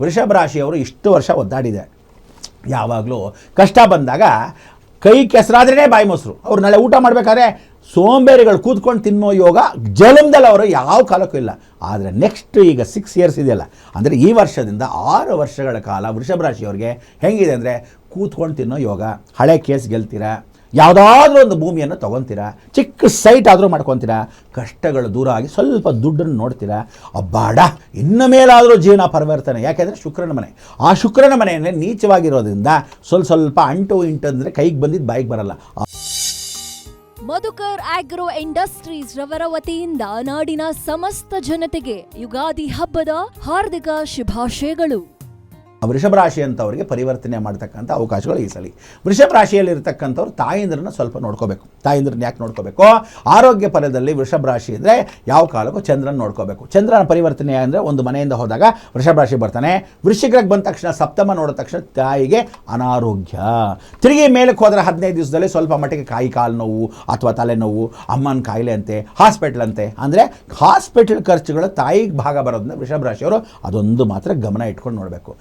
ವೃಷಭ ರಾಶಿಯವರು ಇಷ್ಟು ವರ್ಷ ಒದ್ದಾಡಿದೆ. ಯಾವಾಗಲೂ ಕಷ್ಟ ಬಂದಾಗ ಕೈ ಕೆಸರಾದ್ರೇ ಬಾಯಿ ಮೊಸರು. ಅವ್ರು ನಾಳೆ ಊಟ ಮಾಡಬೇಕಾದ್ರೆ ಸೋಂಬೇರಿಗಳು ಕೂತ್ಕೊಂಡು ತಿನ್ನೋ ಯೋಗ ಜಲಮದಲ್ಲಿ ಅವರು ಯಾವ ಕಾಲಕ್ಕೂ ಇಲ್ಲ. ಆದರೆ ನೆಕ್ಸ್ಟ್ ಈಗ 6 ಇಯರ್ಸ್ ಇದೆಯಲ್ಲ, ಅಂದರೆ ಈ ವರ್ಷದಿಂದ 6 ವರ್ಷಗಳ ಕಾಲ ವೃಷಭ ರಾಶಿಯವ್ರಿಗೆ ಹೆಂಗಿದೆ ಅಂದರೆ ಕೂತ್ಕೊಂಡು ತಿನ್ನೋ ಯೋಗ. ಹಳೆ ಕೇಸ್ ಗೆಲ್ತೀರಾ, ಯಾವುದಾದ್ರೂ ಒಂದು ಭೂಮಿಯನ್ನು ತೊಗೊತೀರಾ, ಚಿಕ್ಕ ಸೈಟ್ ಆದರೂ ಮಾಡ್ಕೊತೀರಾ, ಕಷ್ಟಗಳು ದೂರ ಆಗಿ ಸ್ವಲ್ಪ ದುಡ್ಡನ್ನು ನೋಡ್ತೀರಾ. ಅಬ್ಬಾಡ ಇನ್ನು ಮೇಲಾದರೂ ಜೀವನ ಪರಿವರ್ತನೆ. ಯಾಕೆಂದರೆ ಶುಕ್ರನ ಮನೆ, ಆ ಶುಕ್ರನ ಮನೆಯಲ್ಲೇ ನೀಚವಾಗಿರೋದ್ರಿಂದ ಸ್ವಲ್ಪ ಅಂಟು ಇಂಟಂದರೆ ಕೈಗೆ ಬಂದಿದ್ದು ಬಾಯಿಗೆ ಬರಲ್ಲ. ಮಧುಕರ್ ಆಗ್ರೋ ಇಂಡಸ್ಟ್ರೀಸ್ ರವರ ವತಿಯಿಂದ ನಾಡಿನ ಸಮಸ್ತ ಜನತೆಗೆ ಯುಗಾದಿ ಹಬ್ಬದ ಹಾರ್ದಿಕ ಶುಭಾಶಯಗಳು. ವೃಷಭ ರಾಶಿ ಅಂತವರಿಗೆ ಪರಿವರ್ತನೆ ಮಾಡ್ತಕ್ಕಂಥ ಅವಕಾಶಗಳು ಈ ಸಲ. ವೃಷಭ ರಾಶಿಯಲ್ಲಿರ್ತಕ್ಕಂಥವ್ರು ತಾಯಿಂದ್ರನ್ನ ಸ್ವಲ್ಪ ನೋಡ್ಕೋಬೇಕು. ತಾಯಿಂದ್ರನ್ನ ಯಾಕೆ ನೋಡ್ಕೋಬೇಕು? ಆರೋಗ್ಯ ಪರದಲ್ಲಿ ವೃಷಭ ರಾಶಿ ಅಂದರೆ ಯಾವ ಕಾಲಕ್ಕೂ ಚಂದ್ರನ ನೋಡ್ಕೋಬೇಕು. ಚಂದ್ರನ ಪರಿವರ್ತನೆ ಅಂದರೆ ಒಂದು ಮನೆಯಿಂದ ಹೋದಾಗ ವೃಷಭ ರಾಶಿ ಬರ್ತಾನೆ. ವೃಶ್ಚಿಕಕ್ಕೆ ಬಂದ ತಕ್ಷಣ ಸಪ್ತಮ ನೋಡಿದ ತಕ್ಷಣ ತಾಯಿಗೆ ಅನಾರೋಗ್ಯ. ತಿರುಗಿ ಮೇಲಕ್ಕೆ ಹೋದರೆ 15 ದಿವಸದಲ್ಲಿ ಸ್ವಲ್ಪ ಮಟ್ಟಿಗೆ ಕಾಲು ನೋವು ಅಥವಾ ತಲೆನೋವು, ಅಮ್ಮನ ಕಾಯಿಲೆ ಅಂತೆ, ಹಾಸ್ಪಿಟ್ಲ್ ಅಂತೆ. ಅಂದರೆ ಹಾಸ್ಪಿಟಲ್ ಖರ್ಚುಗಳು ತಾಯಿಗೆ ಭಾಗ ಬರೋದನ್ನ ವೃಷಭ ರಾಶಿಯವರು ಅದೊಂದು ಮಾತ್ರ ಗಮನ ಇಟ್ಕೊಂಡು ನೋಡಬೇಕು.